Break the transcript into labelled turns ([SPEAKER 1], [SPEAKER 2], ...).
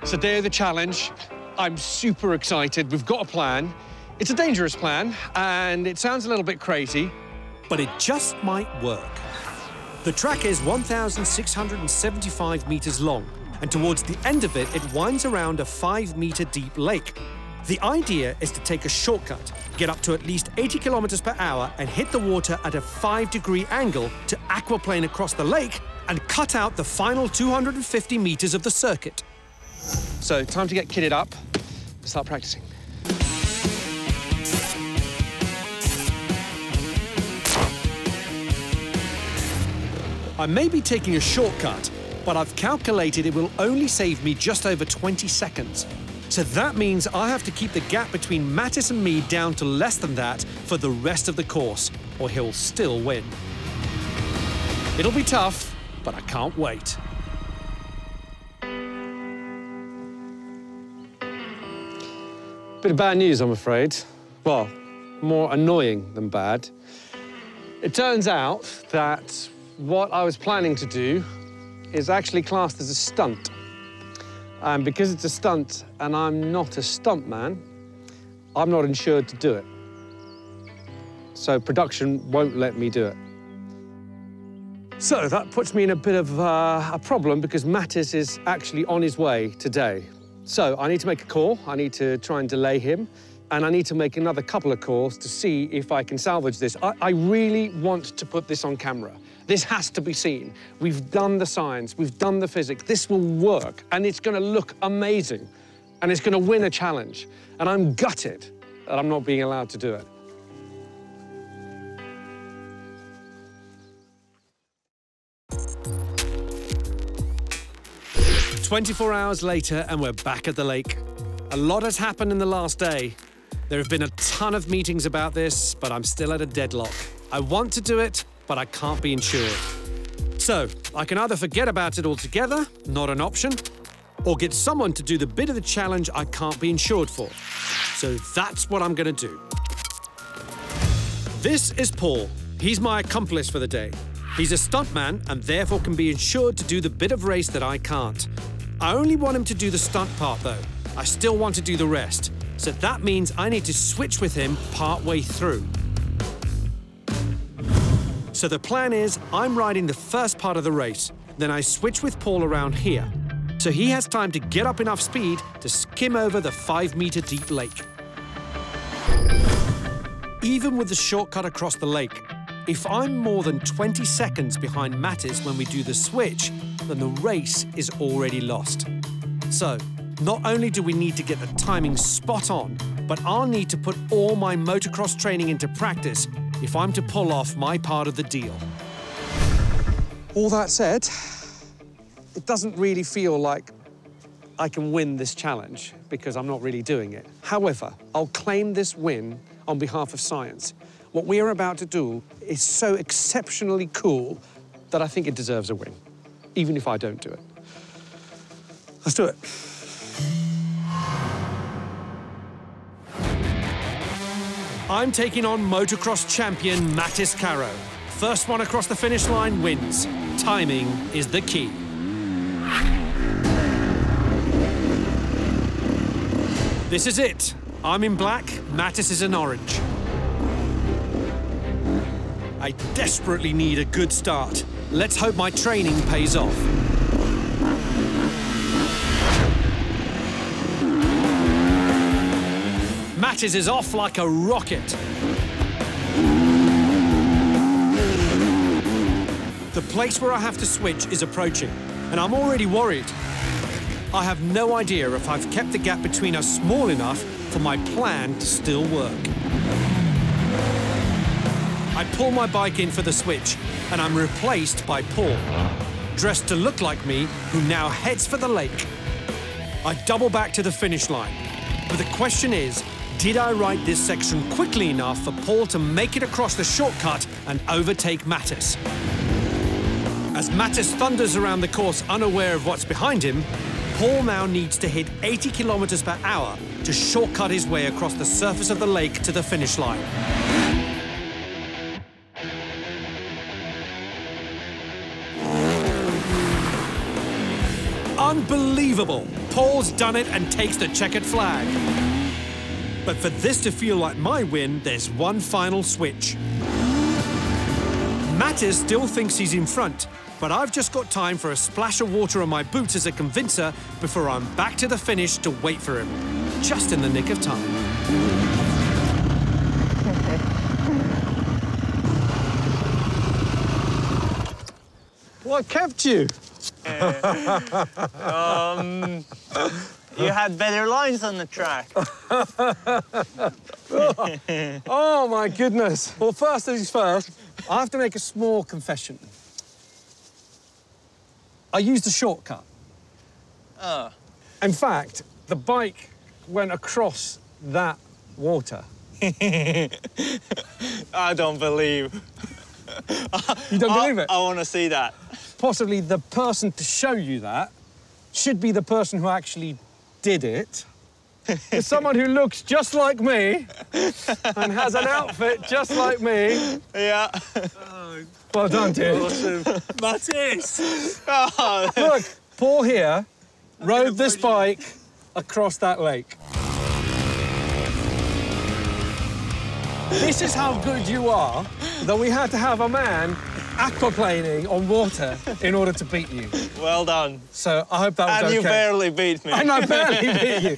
[SPEAKER 1] It's the day of the challenge. I'm super excited. We've got a plan. It's a dangerous plan, and it sounds a little bit crazy.
[SPEAKER 2] But it just might work. The track is 1,675 meters long, and towards the end of it, it winds around a 5-meter deep lake. The idea is to take a shortcut, get up to at least 80 kilometers per hour and hit the water at a 5-degree angle to aquaplane across the lake and cut out the final 250 meters of the circuit.
[SPEAKER 1] So, time to get kitted up, start practicing.
[SPEAKER 2] I may be taking a shortcut, but I've calculated it will only save me just over 20 seconds. So that means I have to keep the gap between Mattis and me down to less than that for the rest of the course, or he'll still win. It'll be tough, but I can't wait.
[SPEAKER 1] Bit of bad news, I'm afraid. Well, more annoying than bad. It turns out that what I was planning to do is actually classed as a stunt. And because it's a stunt and I'm not a stuntman, I'm not insured to do it. So production won't let me do it. So that puts me in a bit of a problem because Mattis is actually on his way today. So I need to make a call, I need to try and delay him, and I need to make another couple of calls to see if I can salvage this. I really want to put this on camera. This has to be seen. We've done the science, we've done the physics. This will work, and it's going to look amazing, and it's going to win a challenge. And I'm gutted that I'm not being allowed to do it.
[SPEAKER 2] "24 hours later, and we're back at the lake. A lot has happened in the last day. There have been a ton of meetings about this, but I'm still at a deadlock. I want to do it, but I can't be insured. So, I can either forget about it altogether, not an option, or get someone to do the bit of the challenge I can't be insured for. So that's what I'm going to do. This is Paul. He's my accomplice for the day. He's a stuntman and therefore can be insured to do the bit of race that I can't. I only want him to do the stunt part, though. I still want to do the rest. So that means I need to switch with him partway through. So the plan is, I'm riding the first part of the race, then I switch with Paul around here. So he has time to get up enough speed to skim over the 5-meter deep lake. Even with the shortcut across the lake, if I'm more than 20 seconds behind Mattis when we do the switch, then the race is already lost. So, not only do we need to get the timing spot on, but I'll need to put all my motocross training into practice if I'm to pull off my part of the deal.
[SPEAKER 1] All that said, it doesn't really feel like I can win this challenge because I'm not really doing it. However, I'll claim this win on behalf of science. What we are about to do is so exceptionally cool that I think it deserves a win, even if I don't do it. Let's do it.
[SPEAKER 2] I'm taking on motocross champion Mattis Caro. First one across the finish line wins. Timing is the key. This is it. I'm in black, Mattis is in orange. I desperately need a good start. Let's hope my training pays off. Mattis is off like a rocket. The place where I have to switch is approaching, and I'm already worried. I have no idea if I've kept the gap between us small enough for my plan to still work. I pull my bike in for the switch, and I'm replaced by Paul, dressed to look like me, who now heads for the lake. I double back to the finish line, but the question is, did I ride this section quickly enough for Paul to make it across the shortcut and overtake Mattis? As Mattis thunders around the course unaware of what's behind him, Paul now needs to hit 80 kilometers per hour to shortcut his way across the surface of the lake to the finish line. Unbelievable! Paul's done it and takes the checkered flag. But for this to feel like my win, there's one final switch. Mattis still thinks he's in front, but I've just got time for a splash of water on my boots as a convincer before I'm back to the finish to wait for him. Just in the nick of time.
[SPEAKER 1] What kept you?
[SPEAKER 3] You had better lines on the track.
[SPEAKER 1] Oh, my goodness. Well, first things first, I have to make a small confession. I used a shortcut.
[SPEAKER 3] Oh.
[SPEAKER 1] In fact, the bike went across that water.
[SPEAKER 3] I don't believe.
[SPEAKER 1] You don't believe it?
[SPEAKER 3] I want to see that.
[SPEAKER 1] Possibly the person to show you that should be the person who actually did it. It's someone who looks just like me and has an outfit just like me.
[SPEAKER 3] Yeah.
[SPEAKER 1] Well done, dude.
[SPEAKER 3] Awesome. Mattis! Oh.
[SPEAKER 1] Look, Paul here rode this bike across that lake. This is how good you are that we had to have a man aquaplaning on water in order to beat you.
[SPEAKER 3] Well done.
[SPEAKER 1] So I hope that was okay.
[SPEAKER 3] And you barely beat me.
[SPEAKER 1] And I barely beat you.